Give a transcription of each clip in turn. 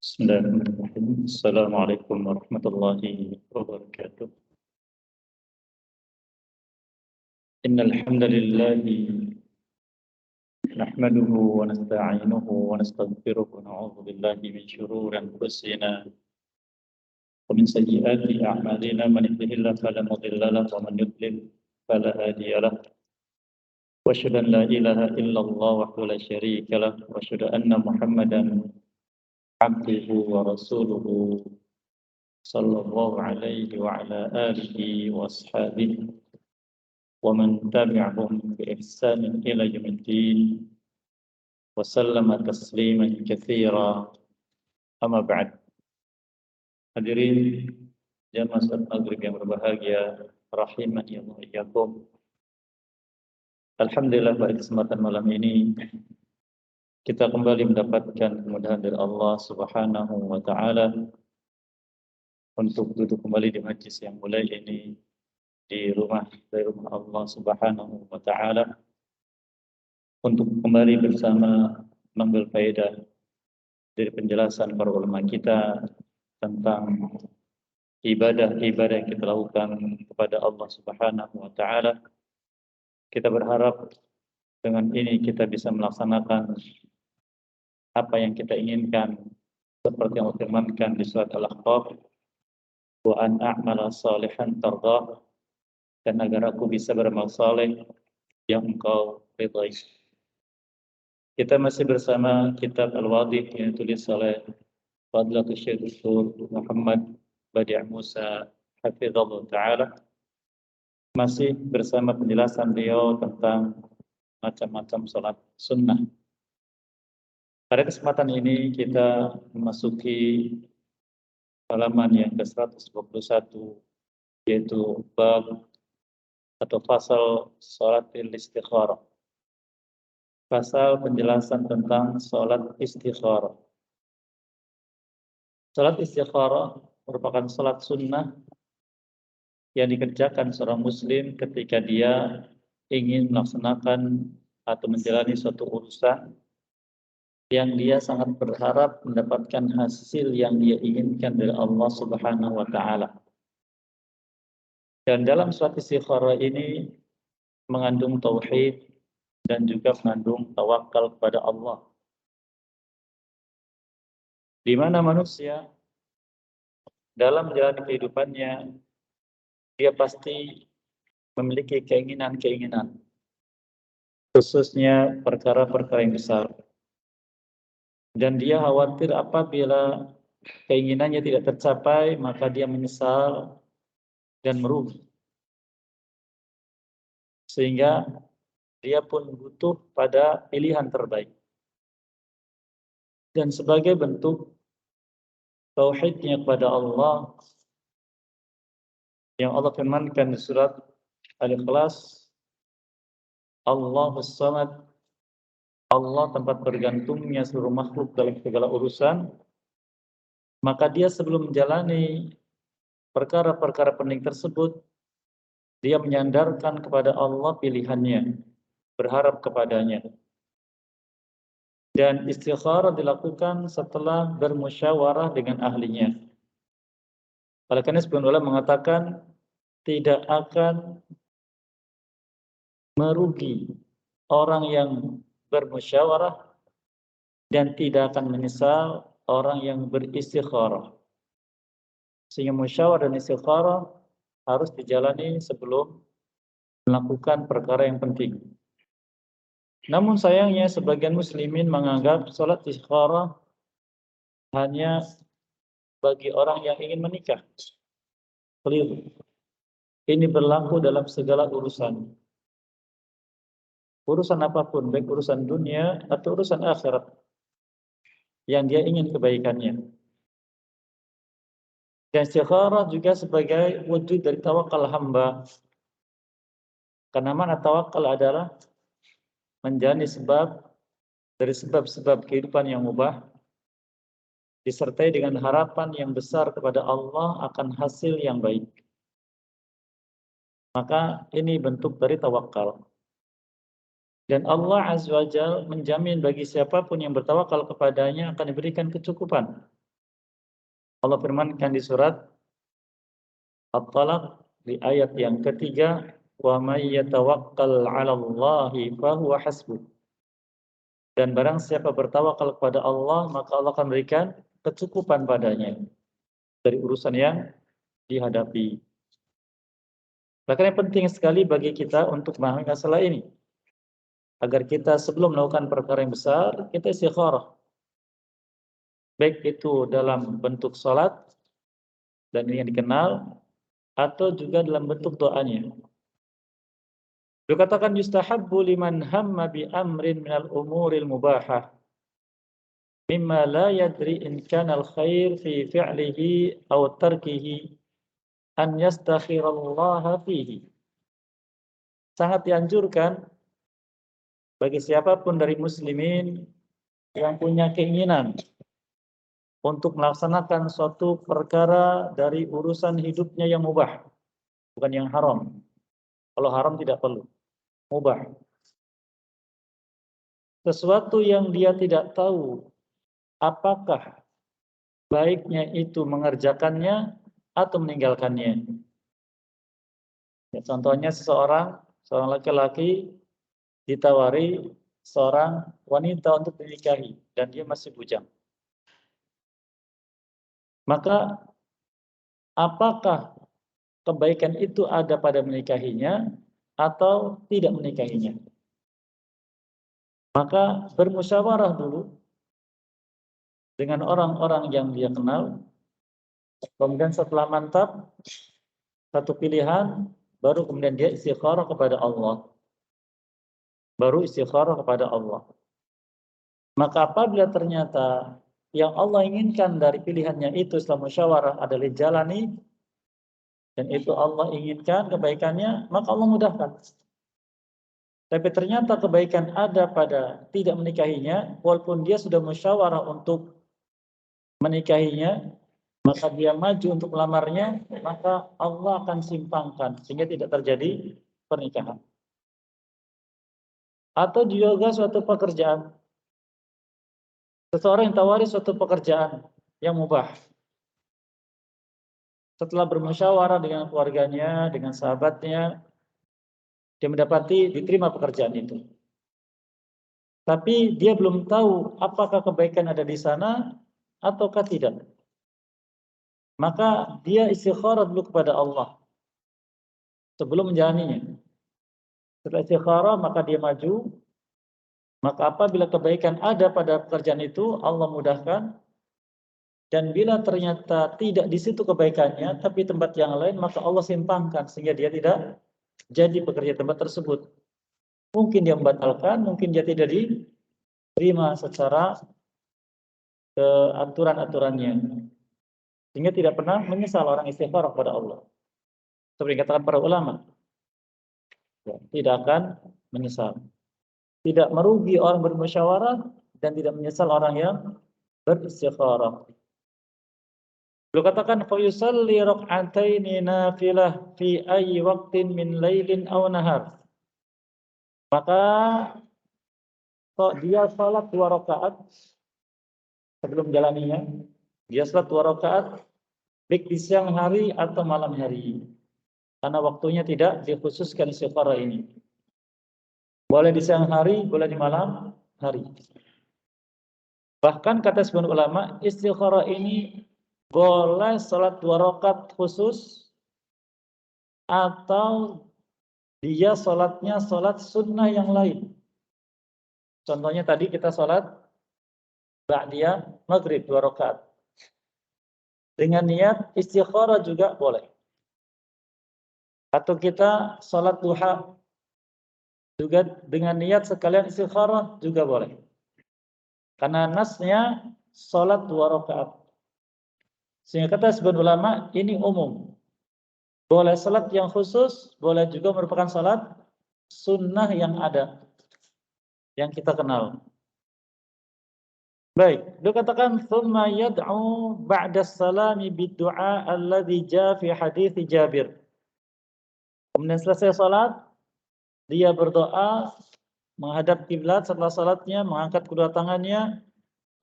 Bismillahirrahmanirrahim. Assalamualaikum warahmatullahi wabarakatuh. Innal hamdalillah nahmaduhu wa nasta'inuhu wa nastaghfiruh wa na'udzu billahi min shururi anfusina wa min sayyiati a'malina man yahdihillahu fala mudilla lahu wa man yudlil fala hadiya lahu. Wa asyhadu an la ilaha illallah wahdahu la syarika lahu wa asyhadu anna Muhammadan abduhu wa rasuluhu sallallahu alaihi wa ala alihi wa ashabihi wa man tabi'ahum bi ihsanin ila yaumiddin wa sallama tasliman katsira. Amma ba'd. Hadirin jamaah salat maghrib yang berbahagia, rahimani Allah iyyakum. Alhamdulillah pada kesempatan malam ini kita kembali mendapatkan kemudahan dari Allah Subhanahu wa taala untuk duduk kembali di majlis yang mulia ini dari rumah Allah Subhanahu wa taala untuk kembali bersama mengambil faedah dari penjelasan para ulama kita tentang ibadah-ibadah yang kita lakukan kepada Allah Subhanahu wa taala. Kita berharap dengan ini kita bisa melaksanakan apa yang kita inginkan seperti yang firmankan di surat Al-Ahqaf, wa an a'mala salihan tardah, dan agar aku bisa beramal saleh yang engkau ridai. Kita masih bersama kitab Al-Wadih yang ditulis oleh Fadilatul Syekh Dr. Muhammad Badi' Musa hafizallahu taala, masih bersama penjelasan beliau tentang macam-macam salat sunnah. Pada kesempatan ini kita memasuki halaman yang ke-121, yaitu bab atau fasal salatil istikharah. Pasal penjelasan tentang salat istikharah. Salat istikharah merupakan salat sunnah yang dikerjakan seorang muslim ketika dia ingin melaksanakan atau menjalani suatu urusan yang dia sangat berharap mendapatkan hasil yang dia inginkan dari Allah Subhanahu wa taala. Dan dalam suatu istikharah ini mengandung tauhid dan juga mengandung tawakal kepada Allah. Di mana manusia dalam menjalani kehidupannya dia pasti memiliki keinginan-keinginan, khususnya perkara-perkara yang besar. Dan dia khawatir apabila keinginannya tidak tercapai, maka dia menyesal dan merugi. Sehingga dia pun butuh pada pilihan terbaik. Dan sebagai bentuk tauhidnya kepada Allah, yang Allah firmankan di surat Al-Ikhlas, Allahus Samad, Allah tempat bergantungnya seluruh makhluk dalam segala urusan, maka dia sebelum menjalani perkara-perkara penting tersebut, dia menyandarkan kepada Allah pilihannya, berharap kepadanya. Dan istikharah dilakukan setelah bermusyawarah dengan ahlinya. Oleh karena sebagian ulama mengatakan tidak akan merugi orang yang bermusyawarah dan tidak akan menyesal orang yang beristikharah. Sehingga musyawarah dan istikharah harus dijalani sebelum melakukan perkara yang penting. Namun sayangnya sebagian muslimin menganggap salat istikharah hanya bagi orang yang ingin menikah. Keliru. Ini berlaku dalam segala urusan. Urusan apapun, baik urusan dunia atau urusan akhirat, yang dia ingin kebaikannya. Dan istikharah juga sebagai wujud dari tawakal hamba. Karena mana tawakal adalah menjadi sebab dari sebab-sebab kehidupan yang mubah, disertai dengan harapan yang besar kepada Allah akan hasil yang baik. Maka ini bentuk dari tawakal. Dan Allah Azza wa Jalla menjamin bagi siapapun yang bertawakal kepadanya akan diberikan kecukupan. Allah firmankan di surat At-Talaq di ayat yang ketiga, wa may yatawakkal 'alallahi fahuwa hasbuh. Dan barang siapa bertawakal kepada Allah, maka Allah akan berikan kecukupan padanya dari urusan yang dihadapi. Makanya penting sekali bagi kita untuk memahami masalah ini. Agar kita sebelum melakukan perkara yang besar, kita istikharah. Baik itu dalam bentuk salat, dan ini yang dikenal, atau juga dalam bentuk doanya. Dikatakan yustahabbu liman hamma bi amrin minal umuril mubahah mimma la yadri in kana al-khair fi fi'lihi aw tarkihi an yastakhirallaha fihi. Sangat dianjurkan bagi siapapun dari muslimin yang punya keinginan untuk melaksanakan suatu perkara dari urusan hidupnya yang mubah, bukan yang haram. Kalau haram tidak perlu, mubah. Sesuatu yang dia tidak tahu apakah baiknya itu mengerjakannya atau meninggalkannya. Ya, contohnya seorang laki-laki ditawari seorang wanita untuk dinikahi dan dia masih bujang. Maka apakah kebaikan itu ada pada menikahinya atau tidak menikahinya? Maka bermusyawarah dulu dengan orang-orang yang dia kenal. Kemudian setelah mantap satu pilihan, baru kemudian dia istikharah kepada Allah. Baru istikharah kepada Allah. Maka apabila ternyata yang Allah inginkan dari pilihannya itu setelah musyawarah adalah jalani, dan itu Allah inginkan kebaikannya, maka Allah mudahkan. Tapi ternyata kebaikan ada pada tidak menikahinya, walaupun dia sudah musyawarah untuk menikahinya, maka dia maju untuk melamarnya, maka Allah akan simpangkan sehingga tidak terjadi pernikahan. Atau juga suatu pekerjaan, seseorang yang tawari suatu pekerjaan yang mubah. Setelah bermusyawarah dengan keluarganya, dengan sahabatnya, dia mendapati diterima pekerjaan itu. Tapi dia belum tahu apakah kebaikan ada di sana ataukah tidak. Maka dia istikharah dulu kepada Allah sebelum menjalaninya. Setelah istikharah maka dia maju. Maka apabila kebaikan ada pada pekerjaan itu, Allah mudahkan. Dan bila ternyata tidak di situ kebaikannya, tapi tempat yang lain, maka Allah simpangkan sehingga dia tidak jadi pekerja tempat tersebut. Mungkin dia membatalkan, mungkin dia tidak diterima secara aturan-aturannya. Sehingga tidak pernah menyesal orang istikharah kepada Allah. Seperti katakan para ulama, tidak akan menyesal. Tidak merugi orang bermusyawarah dan tidak menyesal orang yang beristikharah. Beliau katakan fa yusalli rak'ataini nafilah fi ayyi waqtin min lailin aw nahar. Maka dia salat 2 rakaat sebelum jalaninya. Dia salat 2 rakaat baik di siang hari atau malam hari. Karena waktunya tidak dikhususkan istikharah ini. Boleh di siang hari, boleh di malam hari. Bahkan kata sebagian ulama, istikharah ini boleh salat 2 rakaat khusus atau dia salatnya salat sunnah yang lain. Contohnya tadi kita salat ba'diyah maghrib 2 rakaat. Dengan niat istikharah juga boleh. Atau kita salat duha juga dengan niat sekalian istikharah juga boleh. Karena nasnya salat 2 rakaat. Sehingga kata sebagian ulama ini umum. Boleh salat yang khusus, boleh juga merupakan salat sunnah yang ada, yang kita kenal. Baik, dia katakan thumma yad'u ba'da salami bid-du'a alladhi jaa fi hadits Jabir. Kemudian selesai salat, dia berdoa menghadap kiblat setelah salatnya, mengangkat kedua tangannya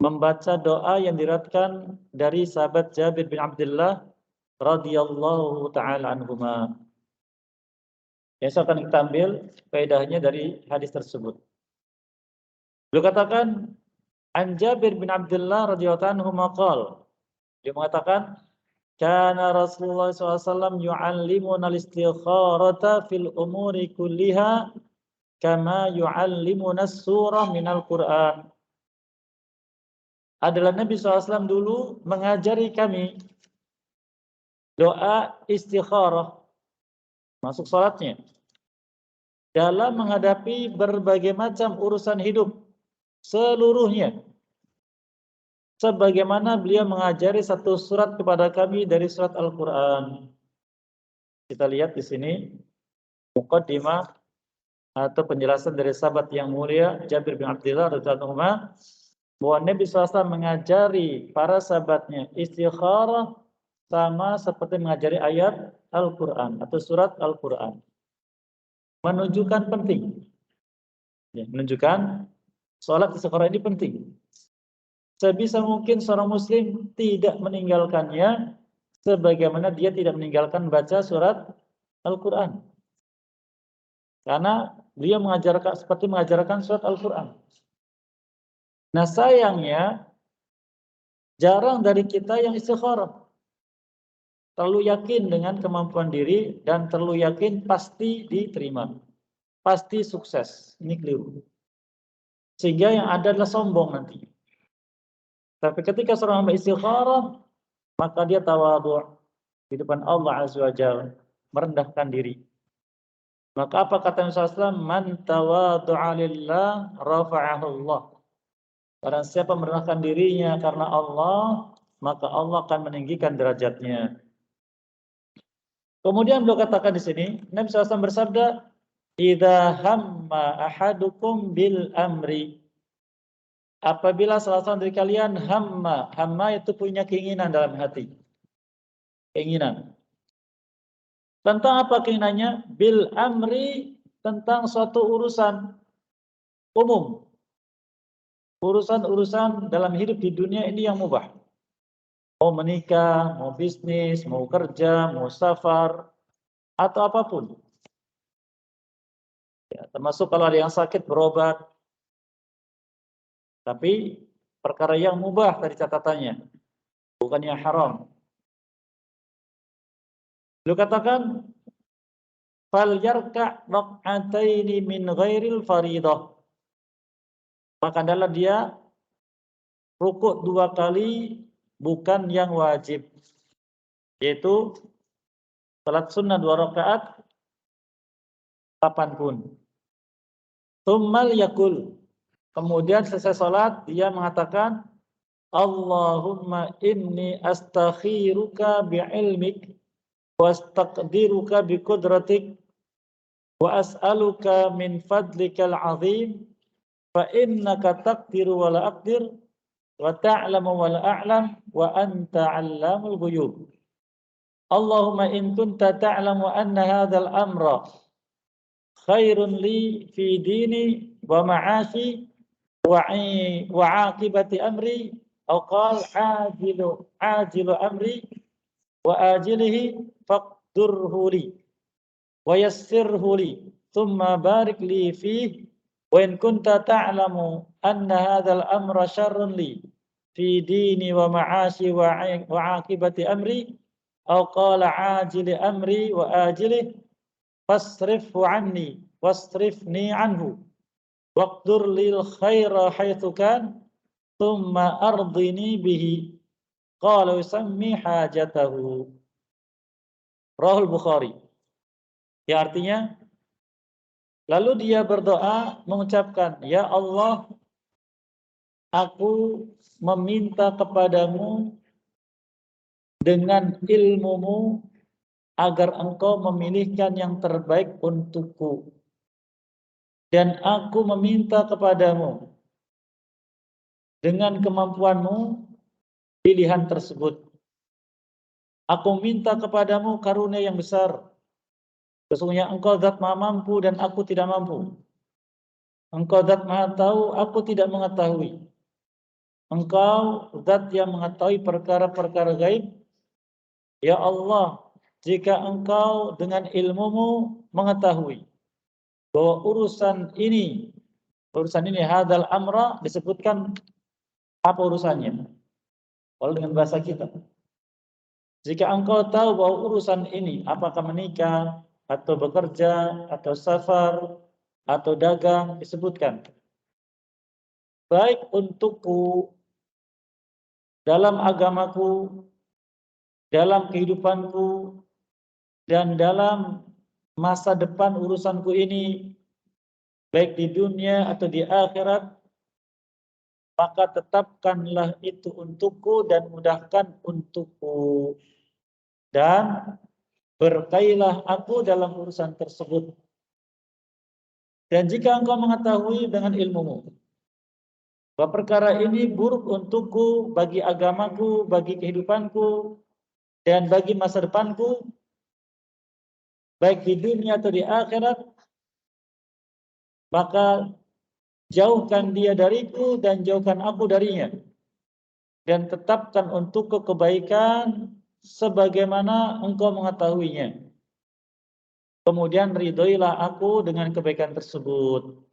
membaca doa yang diriwayatkan dari sahabat Jabir bin Abdullah radhiyallahu taala anhuma. Yang akan kita ambil faedahnya dari hadis tersebut. Beliau katakan, an Jabir bin Abdullah radhiyallahu anhu maqal. Dia mengatakan, kana Rasulullah SAW yu'allimuna al-istikharata fil umuri kulliha kama yu'allimuna surah minal Qur'an. Adalah Nabi SAW dulu mengajari kami doa istikharah masuk salatnya dalam menghadapi berbagai macam urusan hidup seluruhnya, sebagaimana beliau mengajari satu surat kepada kami dari surat Al-Quran. Kita lihat di sini muqaddimah atau penjelasan dari sahabat yang mulia Jabir bin Abdullah radhiyallahu anhu bahwa Nabi SAW mengajari para sahabatnya istikharah sama seperti mengajari ayat Al-Quran atau surat Al-Quran. Menunjukkan penting, ya, menunjukkan sholat istikharah ini penting. Sebisa mungkin seorang muslim tidak meninggalkannya sebagaimana dia tidak meninggalkan baca surat Al-Quran. Karena dia mengajarkan seperti mengajarkan surat Al-Quran. Nah sayangnya jarang dari kita yang istikharah. Terlalu yakin dengan kemampuan diri dan terlalu yakin pasti diterima. Pasti sukses. Ini keliru. Sehingga yang ada adalah sombong nanti. Tapi ketika seorang hamba istikharah, maka dia tawadhu di depan Allah Azza wa Jalla, merendahkan diri. Maka apa kata Nabi SAW? Man tawadhu'a lillah rafa'ahu Allah. Barang siapa merendahkan dirinya karena Allah, maka Allah akan meninggikan derajatnya. Kemudian beliau katakan di sini, Nabi SAW bersabda, "Idza hamma ahadukum bil amri." Apabila salah seorang dari kalian hamma itu punya keinginan dalam hati. Keinginan. Tentang apa keinginannya? Bil amri, tentang suatu urusan umum. Urusan-urusan dalam hidup di dunia ini yang mubah. Mau menikah, mau bisnis, mau kerja, mau safar, atau apapun. Ya, termasuk kalau ada yang sakit berobat. Tapi perkara yang mubah dari catatannya, bukan yang haram. Beliau katakan, fal yarka' raq'ataini min ghairil faridah. Maka adalah dia rukuk 2 kali bukan yang wajib. Yaitu salat sunnah 2 rakaat kapanpun. Tsummal yakul. Kemudian selesai salat dia mengatakan, Allahumma inni astakhiruka bi'ilmik wa astaqdiruka biqudratik wa as'aluka min fadlikal azim fa innaka taqdiru wa la aqdir wa ta'lamu wa la a'lam wa anta 'allamul ghuyub. Allahumma in kunta ta'lamu anna hadzal amra khairun li fi dini wa ma'ashi wa 'aqibati amri aw qala ajilu amri wa ajilihi faqdurhu li wa yassirhu li thumma barik li fihi wa in kunta ta'lamu anna hadzal amra syarrun li fi dini wa ma'ashi wa 'aqibati amri aw qala ajili amri wa ajilihi fasrifhu anni wasrifni anhu waqdur lil khaira haitsu kan thumma ardini bihi qala yusammi hajatahu. Rahul Bukhari. Ya artinya, lalu dia berdoa mengucapkan, ya Allah, aku meminta kepadamu dengan ilmumu agar engkau memilihkan yang terbaik untukku. Dan aku meminta kepadamu dengan kemampuanmu pilihan tersebut. Aku minta kepadamu karunia yang besar. Sesungguhnya engkau zat maha mampu dan aku tidak mampu. Engkau zat maha tahu, aku tidak mengetahui. Engkau zat yang mengetahui perkara-perkara gaib. Ya Allah, jika Engkau dengan ilmumu mengetahui bahwa urusan ini hadal amra, disebutkan apa urusannya. Kalau dengan bahasa kita, jika Engkau tahu bahwa urusan ini, apakah menikah atau bekerja atau safar atau dagang, disebutkan baik untukku dalam agamaku, dalam kehidupanku, dan dalam masa depan urusanku ini, baik di dunia atau di akhirat, maka tetapkanlah itu untukku dan mudahkan untukku. Dan berkailah aku dalam urusan tersebut. Dan jika engkau mengetahui dengan ilmumu bahwa perkara ini buruk untukku, bagi agamaku, bagi kehidupanku, dan bagi masa depanku, baik di dunia atau di akhirat, maka jauhkan dia dariku dan jauhkan aku darinya. Dan tetapkan untukku kebaikan sebagaimana engkau mengetahuinya. Kemudian ridhoilah aku dengan kebaikan tersebut.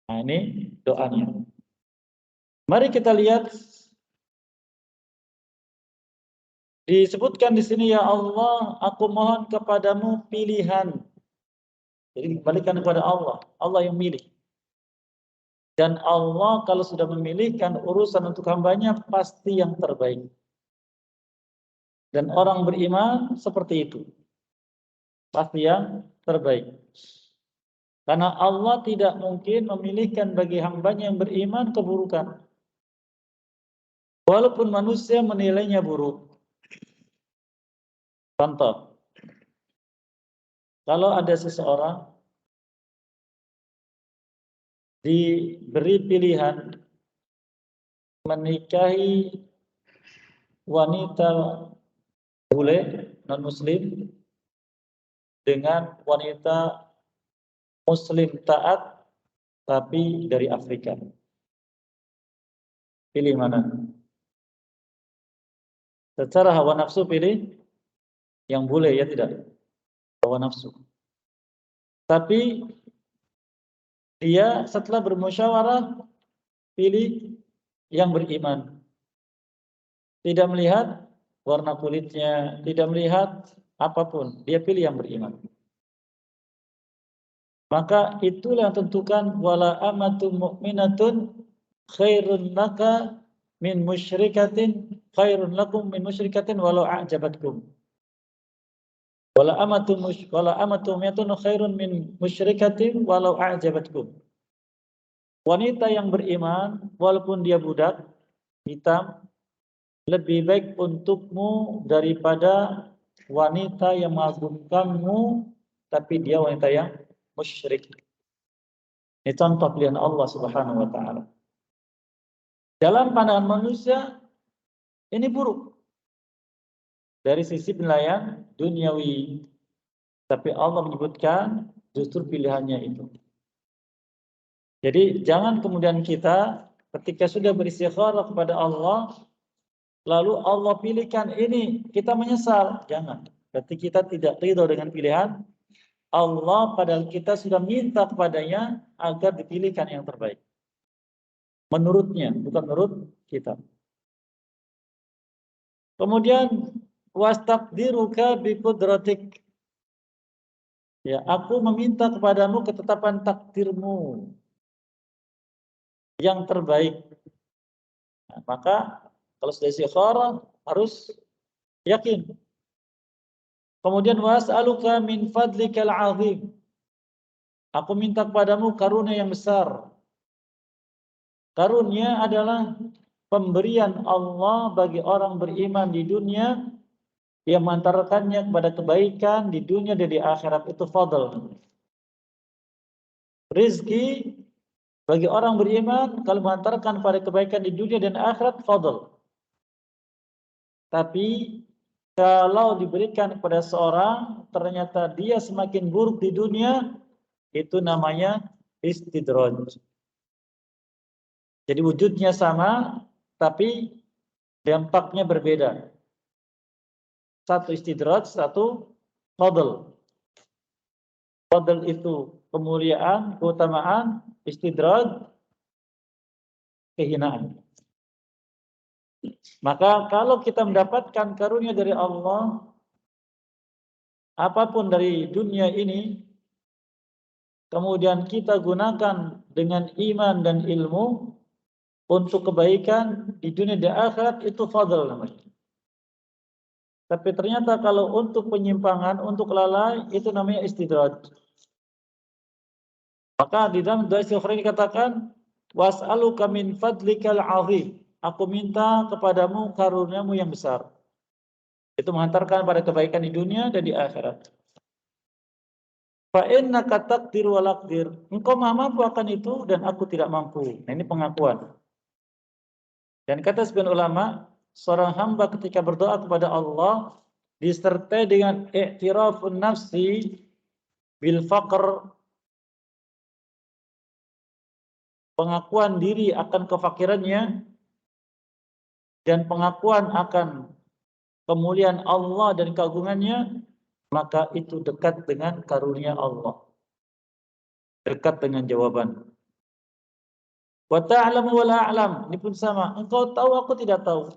Nah, ini doanya. Mari kita lihat. Disebutkan di sini, ya Allah, aku mohon kepadamu pilihan. Jadi kembalikan kepada Allah. Allah yang milih. Dan Allah kalau sudah memilihkan urusan untuk hambanya, pasti yang terbaik. Dan orang beriman seperti itu. Pasti yang terbaik. Karena Allah tidak mungkin memilihkan bagi hambanya yang beriman keburukan. Walaupun manusia menilainya buruk. Contoh, kalau ada seseorang diberi pilihan menikahi wanita bule non-muslim dengan wanita muslim taat tapi dari Afrika. Pilih mana? Secara hawa nafsu pilih yang bule, ya tidak? Hawa nafsu. Tapi dia setelah bermusyawarah pilih yang beriman. Tidak melihat warna kulitnya, tidak melihat apapun, dia pilih yang beriman. Maka itulah yang tentukan wala amatun mu'minatun khairun laka min musyrikatin khairun lakum min musyrikatin walau a'jabatkum. Wala amatun mu'minatun khairun min musyrikatin walau a'jabatkum. Wanita yang beriman walaupun dia budak hitam lebih baik untukmu daripada wanita yang mengagumkanmu tapi dia wanita yang musyrik. Ini contoh pilihan Allah Subhanahu wa taala. Dalam pandangan manusia ini buruk dari sisi penilaian duniawi. Tapi Allah menyebutkan justru pilihannya itu. Jadi jangan kemudian kita ketika sudah beristikharah kepada Allah lalu Allah pilihkan ini, kita menyesal. Jangan. Berarti kita tidak ridho dengan pilihan Allah, padahal kita sudah minta kepadanya agar dipilihkan yang terbaik. Menurutnya, bukan menurut kita. Kemudian wastaqdiruka biqudratik. Ya, aku meminta kepadamu ketetapan takdirmu yang terbaik. Nah, maka kalau sudah istikharah harus yakin. Kemudian was'aluka min fadlikal azim. Aku minta kepadamu karunia yang besar. Karunia adalah pemberian Allah bagi orang beriman di dunia yang mengantarkannya kepada kebaikan di dunia dan di akhirat, itu fadl. Rizki bagi orang beriman kalau mengantarkan pada kebaikan di dunia dan akhirat, fadl. Tapi kalau diberikan kepada seorang ternyata dia semakin buruk di dunia, itu namanya istidraj. Jadi wujudnya sama, tapi dampaknya berbeda. Satu istidraj, satu fadl. Fadl itu kemuliaan, keutamaan, istidraj kehinaan. Maka kalau kita mendapatkan karunia dari Allah, apapun dari dunia ini, kemudian kita gunakan dengan iman dan ilmu untuk kebaikan di dunia dan akhirat, itu fadl namanya. Tapi ternyata kalau untuk penyimpangan, untuk lalai, itu namanya istidraj. Maka di dalam doa istighfar dikatakan, was'aluka min fadlikal azim. Aku minta kepadamu karuniamu yang besar. Itu menghantarkan pada kebaikan di dunia dan di akhirat. Fa innaka taqdir wa laqdir. Engkau maha mampu akan itu dan aku tidak mampu. Nah, ini pengakuan. Dan kata sebagian ulama, seorang hamba ketika berdoa kepada Allah disertai dengan i'tirafun nafsi bil faqr, pengakuan diri akan kefakirannya dan pengakuan akan kemuliaan Allah dan keagungannya, maka itu dekat dengan karunia Allah, dekat dengan jawaban. Wa ta'lamu wa la a'lam, ini pun sama, engkau tahu aku tidak tahu.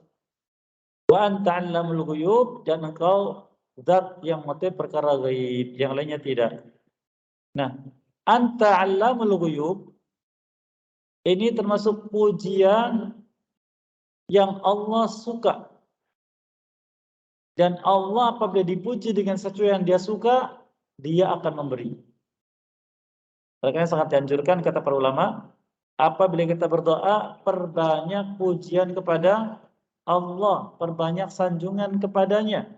Wa anta 'allamul ghuyub, dan engkau zat yang mengetahui perkara gaib, yang lainnya tidak. Nah, anta 'allamul ghuyub ini termasuk pujian yang Allah suka. Dan Allah apabila dipuji dengan sesuatu yang dia suka, dia akan memberi. Makanya sangat dianjurkan kata para ulama, apabila kita berdoa, perbanyak pujian kepada Allah, perbanyak sanjungan kepadanya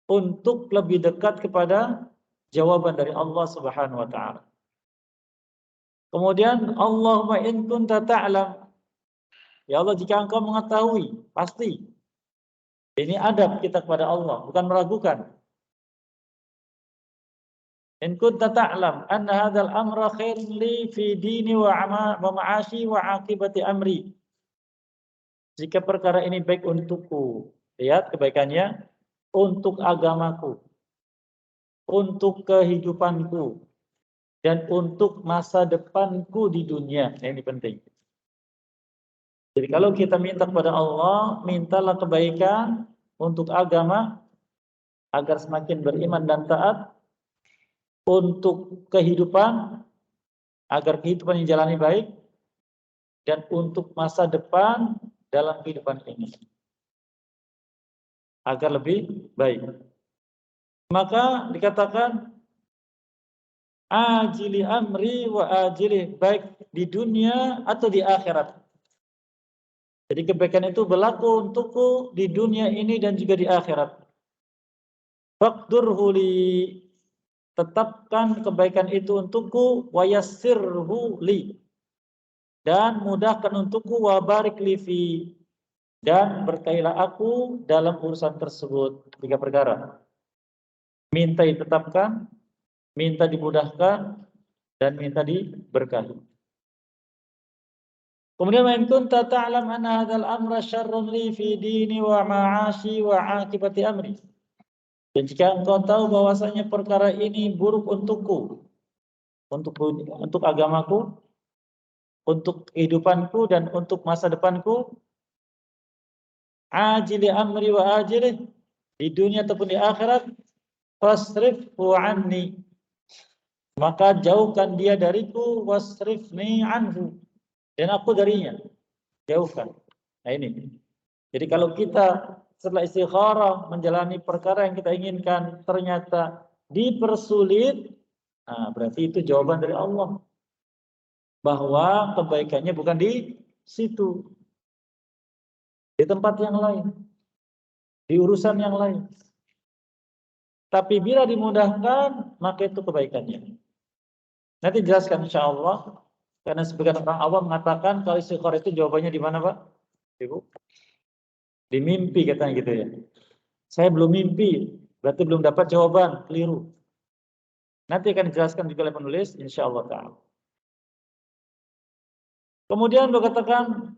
untuk lebih dekat kepada jawaban dari Allah Subhanahu wa taala. Kemudian Allahumma in kunta ta'lam, ya Allah jika engkau mengetahui, pasti. Ini adab kita kepada Allah, bukan meragukan. In kunta ta'lam anna hadzal amra khairun li fi dini wa ma'ashi wa aqibati amri. Jika perkara ini baik untukku, lihat kebaikannya, untuk agamaku, untuk kehidupanku, dan untuk masa depanku di dunia. Ini penting. Jadi kalau kita minta kepada Allah, mintalah kebaikan untuk agama, agar semakin beriman dan taat, untuk kehidupan, agar kehidupan yang jalani baik, dan untuk masa depan dalam kehidupan ini, agar lebih baik. Maka dikatakan ajili amri wa ajili, baik di dunia atau di akhirat. Jadi kebaikan itu berlaku untukku di dunia ini dan juga di akhirat. Faqdurhu li, tetapkan kebaikan itu untukku, wa yassirhu li, dan mudahkan untukku, wa barik li fi, dan berkailah aku dalam urusan tersebut. 3 perkara. Minta ditetapkan, minta dimudahkan, dan minta diberkahi. Kemudian wa in kunta ta'lam anna hadzal amra syarrun li fi dini wa ma'ashi wa aqibati amri. Dan jika engkau tahu bahwasanya perkara ini buruk untukku, untuk agamaku, untuk kehidupanku dan untuk masa depanku, ajili amri wa ajili, di dunia ataupun di akhirat, fasrifhu anni, maka jauhkan dia dariku, wasrifni anhu, dan aku darinya, jauhkan. Nah ini. Jadi kalau kita setelah istikharah menjalani perkara yang kita inginkan ternyata dipersulit, nah berarti itu jawaban dari Allah bahwa kebaikannya bukan di situ, di tempat yang lain, di urusan yang lain. Tapi bila dimudahkan, maka itu kebaikannya. Nanti jelaskan insya Allah, karena sebagian orang awam mengatakan kalau istikharah itu jawabannya di mana, Pak? Ibu? Di mimpi katanya gitu ya. Saya belum mimpi, berarti belum dapat jawaban, keliru. Nanti akan dijelaskan juga oleh penulis, insya Allah ta'ala. Kemudian berkatakan,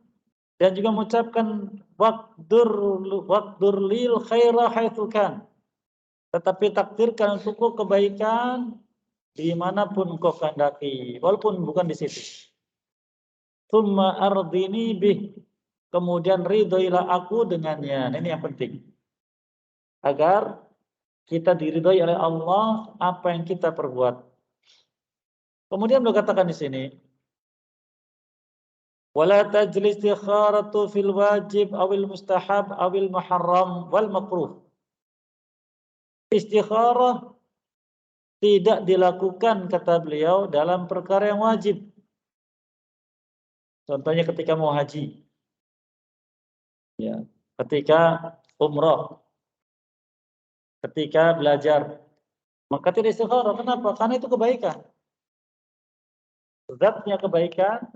dan juga mengucapkan waqdur lil khaira haitsu kan. Tetapi takdirkan untukku kebaikan dimanapun kau kehendaki, walaupun bukan di situ. Tsumma ardini bih, kemudian ridhoilah aku dengannya. Nah, ini yang penting. Agar kita diridhoi oleh Allah apa yang kita perbuat. Kemudian beliau katakan di sini, wala tajlis istikharatu fil wajib awil mustahab awil muharram wal makruh. Istikharah tidak dilakukan, kata beliau, dalam perkara yang wajib. Contohnya ketika mau haji, ya, ketika umrah, ketika belajar, maka tidak istikharah. Kenapa? Karena itu kebaikan. Zatnya kebaikan,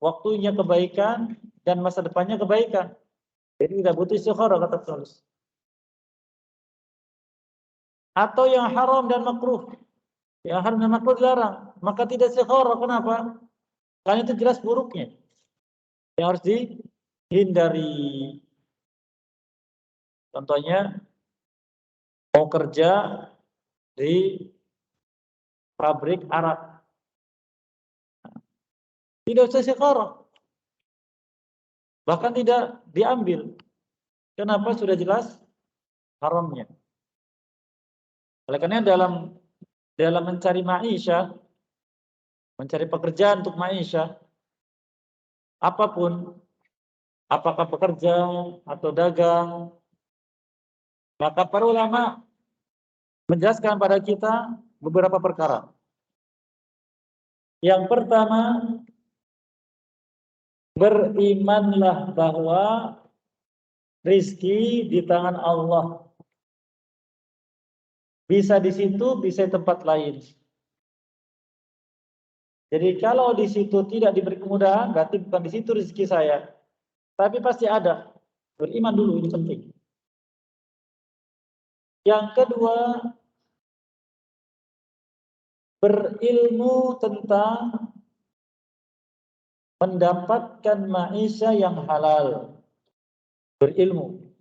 waktunya kebaikan, dan masa depannya kebaikan. Jadi tidak butuh istikharah, kata penulis. Atau yang haram dan makruh. Yang haram dan makruh dilarang. Maka tidak istikharah. Kenapa? Karena itu jelas buruknya. Yang harus dihindari. Contohnya, mau kerja di pabrik arak. Tidak usah istikharah. Bahkan tidak diambil. Kenapa? Sudah jelas haramnya. Oleh karena dalam mencari maisha, mencari pekerjaan untuk maisha, apapun, apakah pekerja atau dagang, maka para ulama menjelaskan pada kita beberapa perkara. Yang pertama, berimanlah bahwa rizki di tangan Allah. Bisa di situ, bisa di tempat lain. Jadi kalau di situ tidak diberi kemudahan, berarti bukan di situ rezeki saya. Tapi pasti ada. Beriman dulu, ini penting. Yang kedua, berilmu tentang mendapatkan maisha yang halal. Berilmu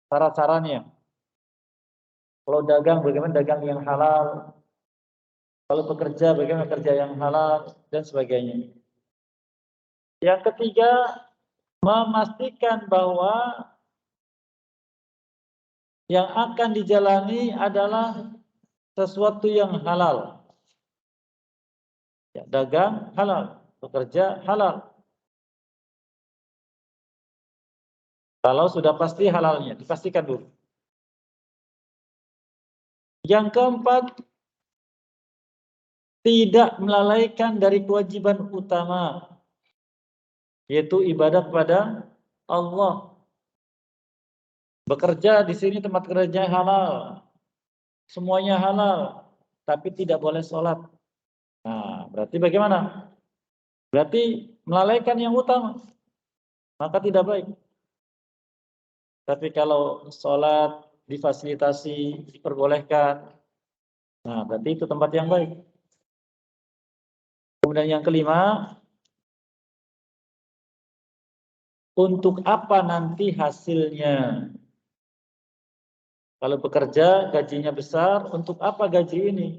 cara-caranya. Kalau dagang, bagaimana dagang yang halal. Kalau bekerja, bagaimana kerja yang halal, dan sebagainya. Yang ketiga, memastikan bahwa yang akan dijalani adalah sesuatu yang halal. Ya, dagang halal, bekerja halal. Kalau sudah pasti halalnya, dipastikan dulu. Yang keempat, tidak melalaikan dari kewajiban utama, yaitu ibadah kepada Allah. Bekerja di sini tempat kerja halal, semuanya halal, tapi tidak boleh sholat. Nah, berarti bagaimana? Berarti melalaikan yang utama, maka tidak baik. Tapi kalau sholat difasilitasi, diperbolehkan, nah berarti itu tempat yang baik. Kemudian yang kelima, untuk apa nanti hasilnya? Kalau bekerja gajinya besar, untuk apa gaji ini?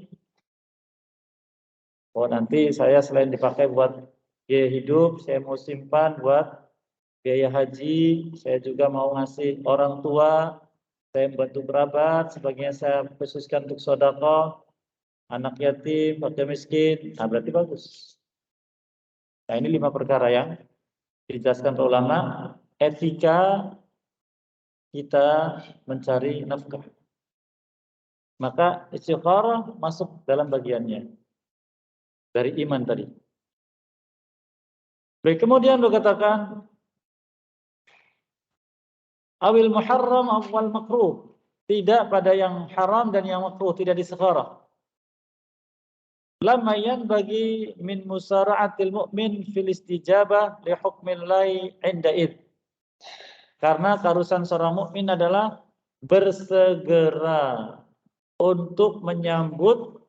Oh nanti saya selain dipakai buat biaya hidup, saya mau simpan buat biaya haji, saya juga mau ngasih orang tua, saya membantu kerabat, sebagian saya khususkan untuk sedekah, anak yatim, fakir miskin, nah berarti bagus. Nah ini 5 perkara yang dijelaskan oleh ulama, etika kita mencari nafkah. Maka istikharah masuk dalam bagiannya dari iman tadi. Baik, kemudian berkatakan awil muharram awal makruh, tidak pada yang haram dan yang makruh, tidak distikharah. Lamma yanbaghi min musara'atil mu'min fil istijabah li hukmillahi 'inda id. Karena keharusan seorang mukmin adalah bersegera untuk menyambut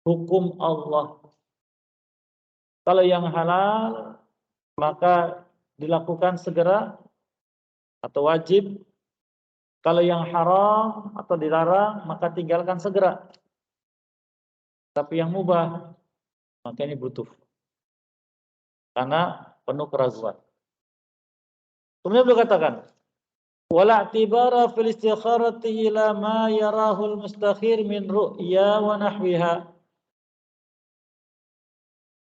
hukum Allah. Kalau yang halal, maka dilakukan segera atau wajib. Kalau yang haram atau dilarang maka tinggalkan segera. Tapi yang mubah maka ini butuh. Karena penuh keraguan. Kemudian beliau katakan, wala i'tibara fil istikharati ila ma yarahul mustakhir min ru'ya wa nahwiha.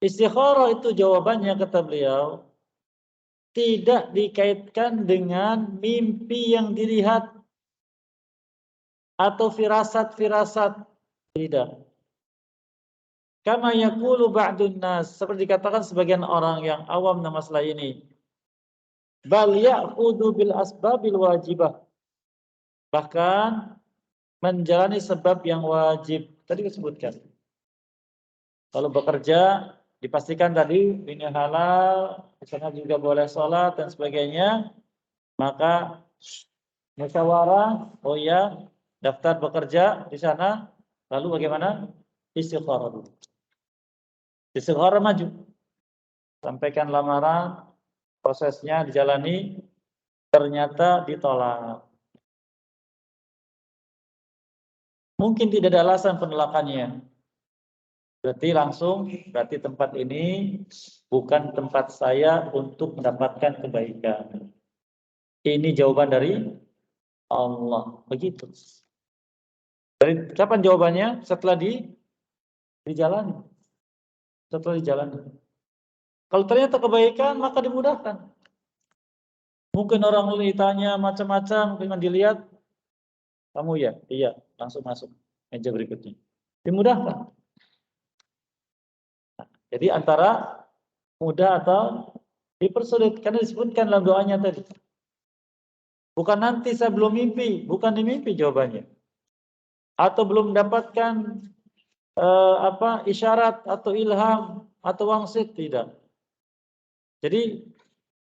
Istikharah itu jawabannya kata beliau tidak dikaitkan dengan mimpi yang dilihat atau firasat-firasat, tidak. Kama yaqulu ba'dun nas, seperti dikatakan sebagian orang yang awam dalam masalah ini. Bal ya'khudhu bil asbabil wajibah. Bahkan menjalani sebab yang wajib. Tadi disebutkan. Kalau bekerja dipastikan tadi ini halal, di sana juga boleh sholat dan sebagainya, maka musyawarah, oh ya, daftar bekerja di sana, lalu bagaimana? Istikharah dulu. Istikharah maju. Sampaikan lamaran, prosesnya dijalani, ternyata ditolak. Mungkin tidak ada alasan penolakannya. Berarti tempat ini bukan tempat saya untuk mendapatkan kebaikan. Ini jawaban dari Allah. Begitu. Dari kapan jawabannya? Setelah dijalani. Setelah dijalani. Kalau ternyata kebaikan, maka dimudahkan. Mungkin orang ditanya macam-macam, dengan dilihat, kamu ya, iya, langsung masuk meja berikutnya. Dimudahkan. Jadi antara mudah atau dipersulit, karena disebutkan dalam doanya tadi. Bukan nanti saya belum mimpi, bukan di mimpi jawabannya. Atau belum mendapatkan isyarat atau ilham atau wangsit, tidak. Jadi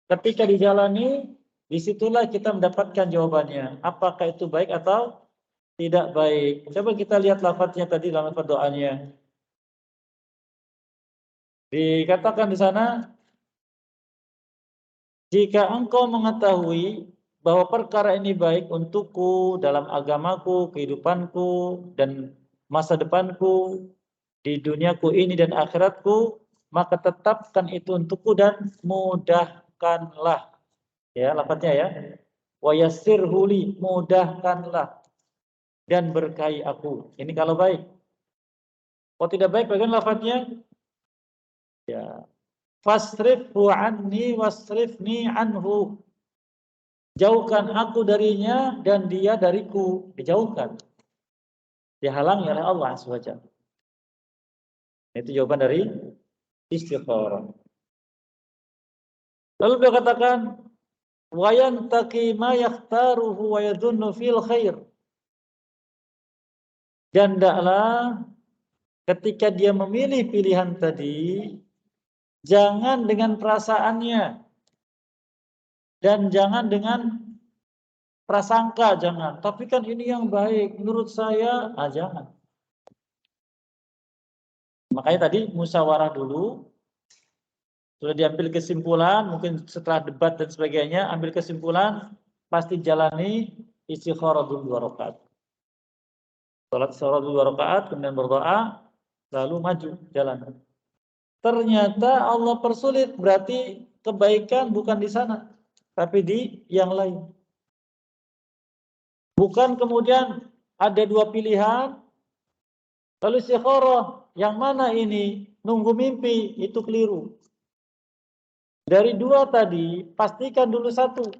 ketika dijalani, disitulah kita mendapatkan jawabannya. Apakah itu baik atau tidak baik? Coba kita lihat lafadznya tadi dalam lafadz doanya. Dikatakan di sana, jika engkau mengetahui bahwa perkara ini baik untukku dalam agamaku, kehidupanku, dan masa depanku, di duniaku ini dan akhiratku, maka tetapkan itu untukku dan mudahkanlah. Ya, lafadznya ya. Wa yassirhu li, mudahkanlah dan berkahi aku. Ini kalau baik. Kalau tidak baik, bagaimana lafadznya? Ya. Fasrifhu anni wasrifni anhu. Jauhkan aku darinya dan dia dariku. Dijauhkan. Dihalangi oleh Allah SWT. Itu jawaban dari istikharah. Lalu beliau katakan, wa yantaqi ma yakhtaruhu wa yadhunnu fil khair. Dan hendaklah ketika dia memilih pilihan tadi, jangan dengan perasaannya dan jangan dengan prasangka, jangan. Tapi kan ini yang baik menurut saya, jangan. Makanya tadi musyawarah dulu, sudah diambil kesimpulan, mungkin setelah debat dan sebagainya, ambil kesimpulan, pasti jalani istikharah dulu 2 rakaat. Salat istikharah dulu 2 rakaat, kemudian berdoa, lalu maju jalan. Ternyata Allah persulit, berarti kebaikan bukan di sana, tapi di yang lain. Bukan kemudian ada 2 pilihan, lalu istikharah, yang mana ini? Nunggu mimpi, itu keliru. Dari 2 tadi, pastikan dulu 1.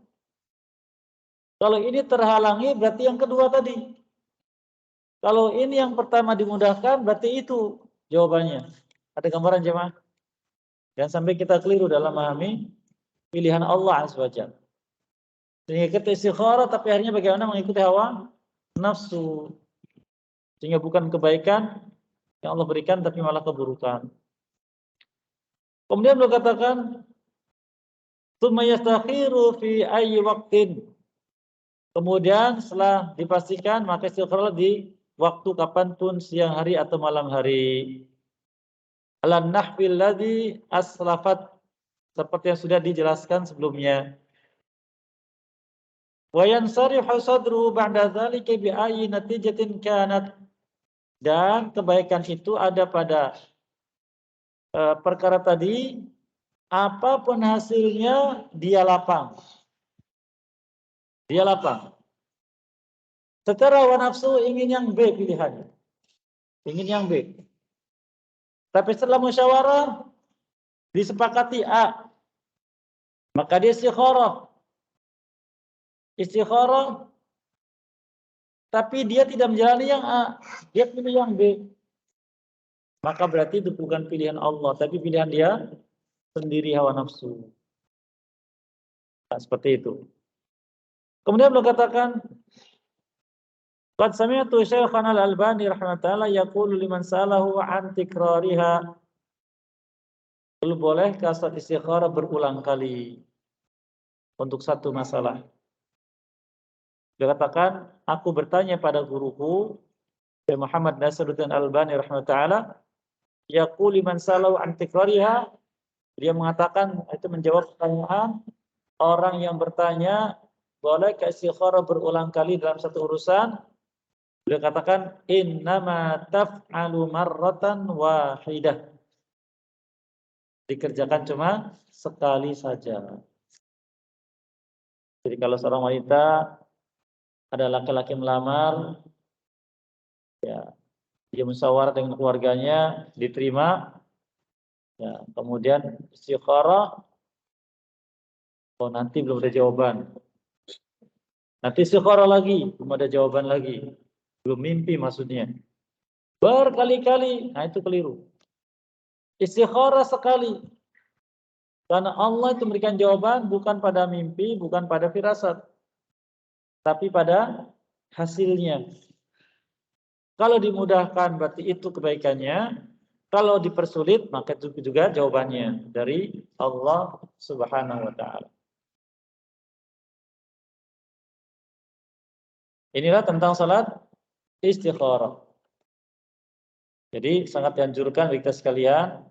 Kalau ini terhalangi, berarti yang kedua tadi. Kalau ini yang pertama dimudahkan, berarti itu jawabannya. Ada gambaran jemaah? Jangan sampai kita keliru dalam memahami pilihan Allah SWT. Sehingga kita istikharah, tapi akhirnya bagaimana mengikuti hawa nafsu. Sehingga bukan kebaikan yang Allah berikan, tapi malah keburukan. Kemudian beliau katakan, tsumma yastakhiru fi ayyi waqtin. Kemudian setelah dipastikan, maka istikharah di waktu kapanpun, siang hari atau malam hari. Alan nahfil ladzi aslafat seperti yang sudah dijelaskan sebelumnya. Wa yansarihu sadruhu ba'da dzalika bi ayyi natijatin kanat, dan kebaikan itu ada pada perkara tadi, apapun hasilnya dia lapang. Dia lapang. Secara hawa nafsu ingin yang B pilihannya. Ingin yang B. Tapi setelah musyawarah disepakati A, maka dia istikharah. Istikharah, tapi dia tidak menjalani yang A, dia pilih yang B. Maka berarti itu bukan pilihan Allah, tapi pilihan dia sendiri, hawa nafsu. Nah, seperti itu. Kemudian beliau katakan, qad sami'tu Syekhana Al-Albani rahimahullah yaqulu liman salahu an tikrariha. Bolehkah salat istikharah berulang kali untuk satu masalah? Dia katakan, aku bertanya pada guruku Syekh Muhammad Nasiruddin Al-Albani rahimahullah, yaqulu liman salahu an tikrariha. Dia mengatakan, itu menjawab pertanyaan orang yang bertanya, bolehkah istikharah berulang kali dalam satu urusan? Beliau katakan, innama taf'alu marratan wahidah. Dikerjakan cuma sekali saja. Jadi kalau seorang wanita, ada laki-laki melamar, ya, dia musyawarah dengan keluarganya, diterima, ya, kemudian istikharah, oh nanti belum ada jawaban. Nanti istikharah lagi, belum ada jawaban lagi. Belum mimpi maksudnya. Berkali-kali, nah itu keliru. Istikharah sekali. Karena Allah itu memberikan jawaban bukan pada mimpi, bukan pada firasat, tapi pada hasilnya. Kalau dimudahkan berarti itu kebaikannya. Kalau dipersulit maka itu juga jawabannya dari Allah Subhanahu wa taala. Inilah tentang salat istikharah. Jadi sangat dianjurkan bagi kita sekalian,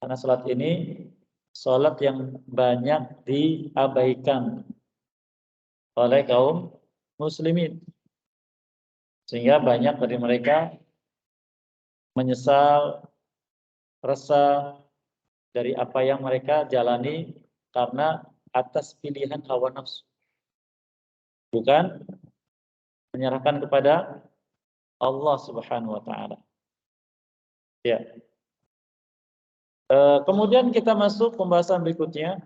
karena salat ini salat yang banyak diabaikan oleh kaum muslimin. Sehingga banyak dari mereka menyesal, resah dari apa yang mereka jalani karena atas pilihan hawa nafsu. Bukan menyerahkan kepada Allah Subhanahu wa taala. Ya. Kemudian kita masuk pembahasan berikutnya.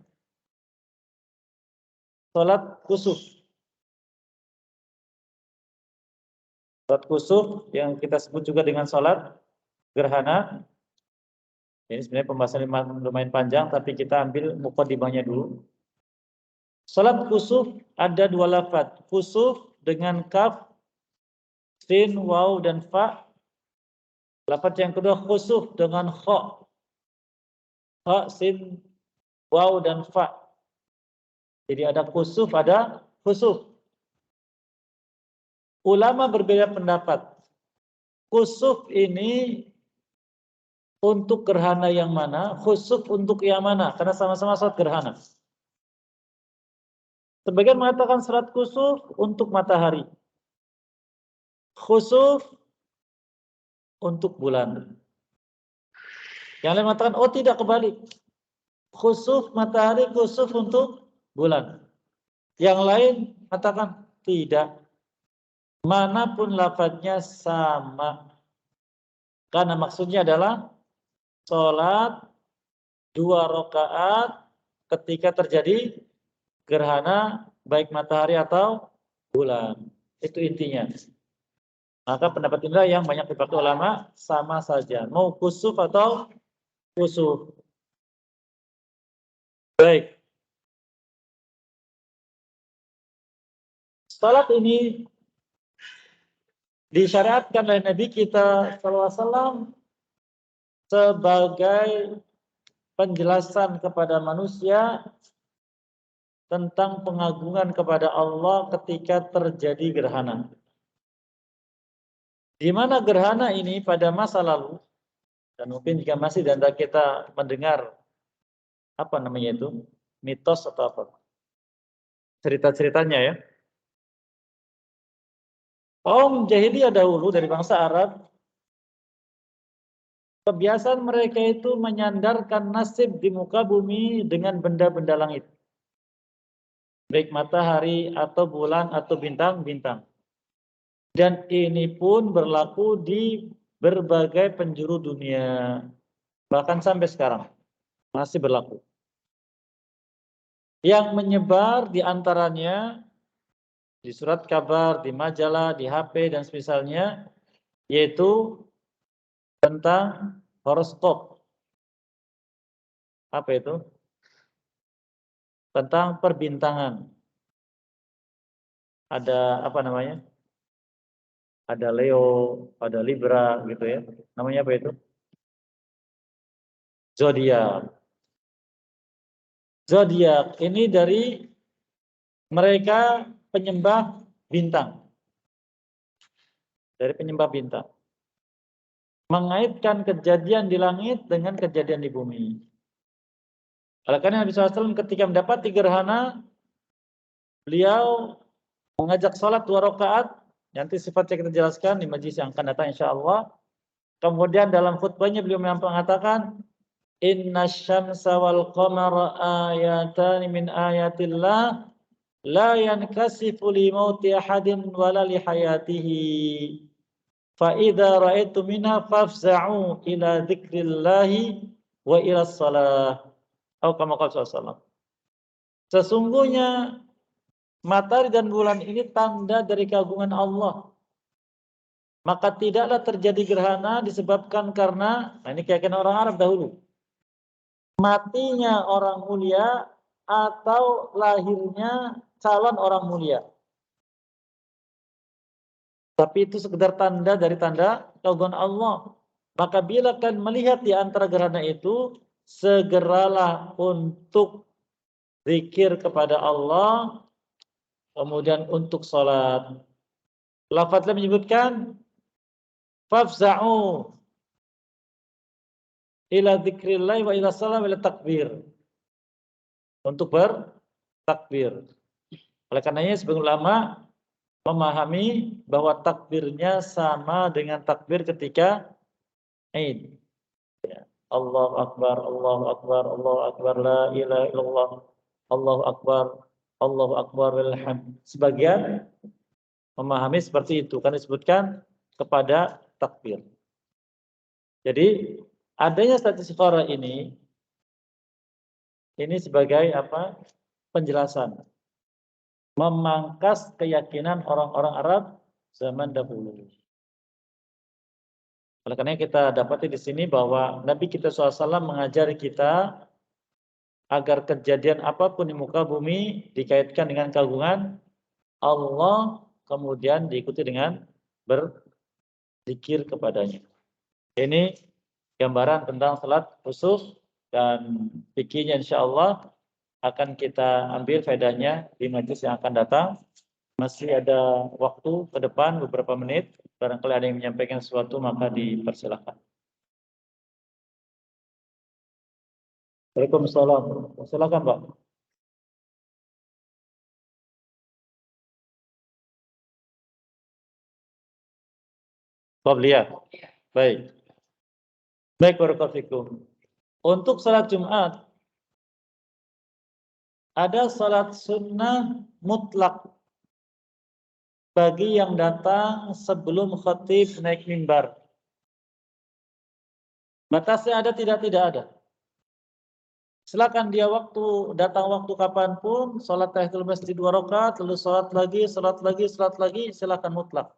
Salat kusuf. Salat kusuf yang kita sebut juga dengan salat gerhana. Ini sebenarnya pembahasan lumayan panjang, tapi kita ambil mukadimahnya dulu. Salat kusuf ada dua lafaz. Kusuf dengan kaf, sin, waw, dan fa. Lafaz yang kedua khusuf dengan kha. Kha, sin, waw, dan fa. Jadi ada kusuf, ada khusuf. Ulama berbeda pendapat. Kusuf ini untuk gerhana yang mana, khusuf untuk yang mana, karena sama-sama salat gerhana. Sebagian mengatakan salat kusuf untuk matahari, khusuf untuk bulan. Yang lain mengatakan, oh tidak, kebalik. Khusuf matahari, khusuf untuk bulan. Yang lain mengatakan tidak. Manapun lafadznya sama. Karena maksudnya adalah sholat 2 rakaat ketika terjadi gerhana baik matahari atau bulan. Itu intinya. Maka pendapat inilah yang banyak dipakai ulama, sama saja. Mau kusuf atau kusuf. Baik. Salat ini disyariatkan oleh Nabi kita SAW sebagai penjelasan kepada manusia tentang pengagungan kepada Allah ketika terjadi gerhana. Di mana gerhana ini pada masa lalu, dan mungkin jika masih di antara kita mendengar apa namanya itu? Mitos atau apa? Cerita-ceritanya ya. Kaum jahiliyah dahulu dari bangsa Arab, kebiasaan mereka itu menyandarkan nasib di muka bumi dengan benda-benda langit. Baik matahari atau bulan atau bintang-bintang. Dan ini pun berlaku di berbagai penjuru dunia. Bahkan sampai sekarang masih berlaku. Yang menyebar di antaranya di surat kabar, di majalah, di HP dan semisalnya, yaitu tentang horoskop. Apa itu? Tentang perbintangan. Ada apa namanya? Ada Leo, ada Libra gitu ya. Namanya apa itu? Zodiak. Zodiak ini dari mereka penyembah bintang. Dari penyembah bintang. Mengaitkan kejadian di langit dengan kejadian di bumi. Oleh karena Nabi SAW ketika mendapati gerhana, beliau mengajak sholat 2 rakaat. Nanti sifatnya kita jelaskan di majlis yang akan datang insya Allah. Kemudian dalam khutbahnya beliau mengatakan, Inna syamsa wal qamara ayatan min ayatillah la yankasifu li mauti ahadin wala li hayatihi. Fa idza ra'aitu minha fafza'u ila dzikrillahi wa ila shalah. Atau kama qala sallallahu. Sesungguhnya matahari dan bulan ini tanda dari keagungan Allah. Maka tidaklah terjadi gerhana disebabkan karena, nah ini keyakinan orang Arab dahulu, matinya orang mulia atau lahirnya calon orang mulia. Tapi itu sekedar tanda dari tanda keagungan Allah. Maka bila kalian melihat di antara gerhana itu, segeralah untuk zikir kepada Allah, kemudian untuk sholat. Lafadznya menyebutkan, fafza'u ila dzikrillah wa ila salam ila takbir. Untuk bertakbir. Oleh karenanya sebagian ulama memahami bahwa takbirnya sama dengan takbir ketika Aid. Ya. Allahu Akbar, Allahu Akbar, Allahu Akbar, la ilaha illallah, Allahu Akbar, Allahu Akbar, walhamd. Sebagian memahami seperti itu, kan disebutkan kepada takbir. Jadi adanya status istiqarah ini sebagai apa? Penjelasan. Memangkas keyakinan orang-orang Arab zaman dahulu. Oleh karena kita dapati di sini bahwa Nabi kita SAW mengajari kita agar kejadian apapun di muka bumi dikaitkan dengan keagungan Allah, kemudian diikuti dengan berzikir kepadanya. Ini gambaran tentang salat khusus dan fikihnya insya Allah akan kita ambil faedahnya di majelis yang akan datang. Masih ada waktu ke depan beberapa menit. Barangkali ada yang menyampaikan sesuatu maka dipersilakan. Waalaikumsalam. Silakan Pak. Qabliyah. Baik. Baik, barakallahu fikum. Untuk salat Jumat ada salat sunnah mutlak bagi yang datang sebelum khatib naik mimbar. Batasnya ada tidak ada. Silakan dia datang waktu kapanpun, salat tahiyatul masjid 2 rakaat, lalu salat lagi, silakan mutlak.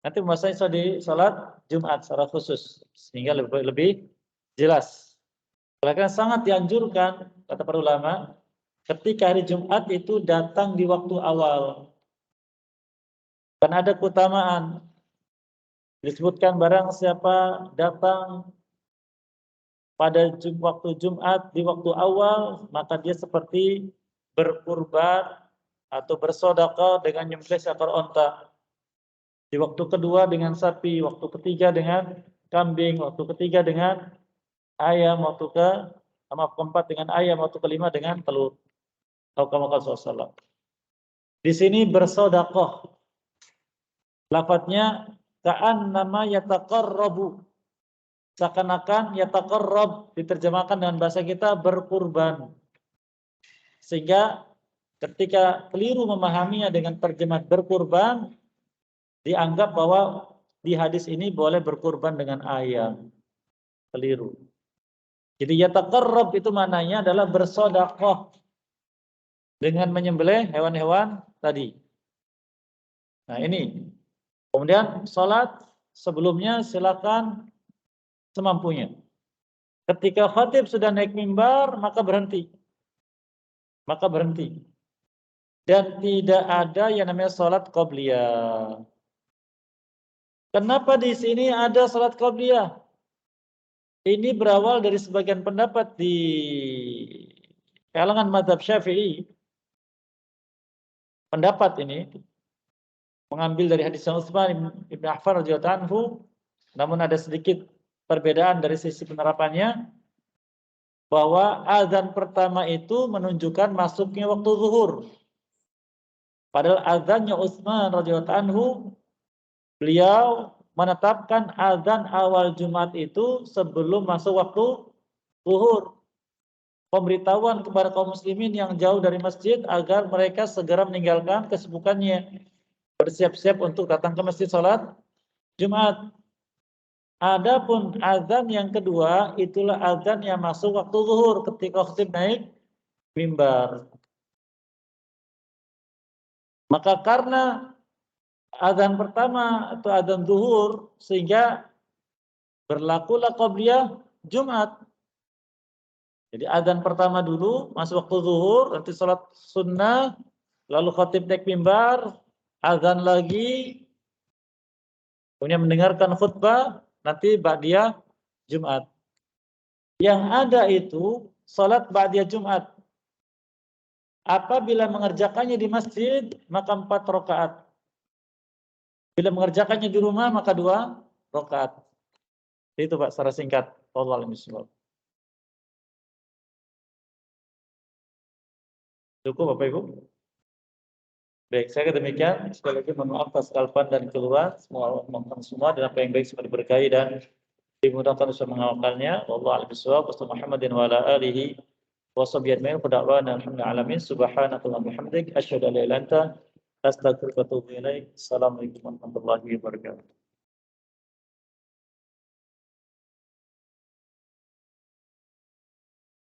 Nanti pembahasannya di salat Jumat secara khusus sehingga lebih jelas. Karena sangat dianjurkan kata para ulama ketika hari Jumat itu datang di waktu awal. Karena ada keutamaan. Disebutkan barang siapa datang pada waktu Jumat di waktu awal, maka dia seperti berkurban atau bersedekah dengan nyembelih seekor onta. Di waktu kedua dengan sapi, waktu ketiga dengan kambing, waktu ketiga dengan ayam, waktu Sama keempat dengan ayam, waktu kelima dengan telur. Sallallahu. Di sini bersedekah. Lafadznya ka'annama yataqarrabu. Seakan-akan yataqarrab diterjemahkan dengan bahasa kita berkurban. Sehingga ketika keliru memahaminya dengan terjemah berkurban, dianggap bahwa di hadis ini boleh berkurban dengan ayam. Keliru. Jadi yataqarrab itu maknanya adalah bersedekah dengan menyembelih hewan-hewan tadi. Nah ini. Kemudian salat sebelumnya silakan semampunya. Ketika khatib sudah naik mimbar, maka berhenti. Maka berhenti. Dan tidak ada yang namanya salat qabliyah. Kenapa di sini ada salat qabliyah? Ini berawal dari sebagian pendapat di kalangan mazhab Syafi'i. Pendapat ini mengambil dari hadis Utsman bin Affan radhiyallahu anhu, namun ada sedikit perbedaan dari sisi penerapannya, bahwa azan pertama itu menunjukkan masuknya waktu zuhur. Padahal azannya Utsman radhiyallahu anhu, beliau menetapkan azan awal Jumat itu sebelum masuk waktu zuhur. Pemberitahuan kepada kaum muslimin yang jauh dari masjid agar mereka segera meninggalkan kesibukannya, bersiap-siap untuk datang ke masjid salat Jumat. Adapun azan yang kedua itulah azan yang masuk waktu zuhur ketika khatib naik mimbar. Maka karena azan pertama atau azan zuhur sehingga berlakulah qabliyah Jumat. Jadi azan pertama dulu masuk waktu zuhur, nanti salat sunnah, lalu khatib naik mimbar, azan lagi, kemudian mendengarkan khutbah, nanti ba'diyah Jumat. Yang ada itu salat ba'diyah Jumat. Apabila mengerjakannya di masjid, maka 4 rakaat. Bila mengerjakannya di rumah, maka 2 rakaat. Itu Pak, secara singkat. Wallahu a'lam bishawab. Cukup Bapak Ibu? Baik, saya demikian. Sekali lagi mohon maaf atas kesalahan dan keluhan. Semua dan apa yang baik semua diberkahi dan dimudahkan untuk mengamalkannya. Wallahu a'lam bishawab. Muhammadin wa ala alihi wa sahbihi ajma'in. Qada'wana alhamdulillah alamin. Subhanakallahumma bihamdik asyhadu an la ilaha illa anta astaghfiruka wa atubu ilaik. Assalamualaikum warahmatullahi wabarakatuh.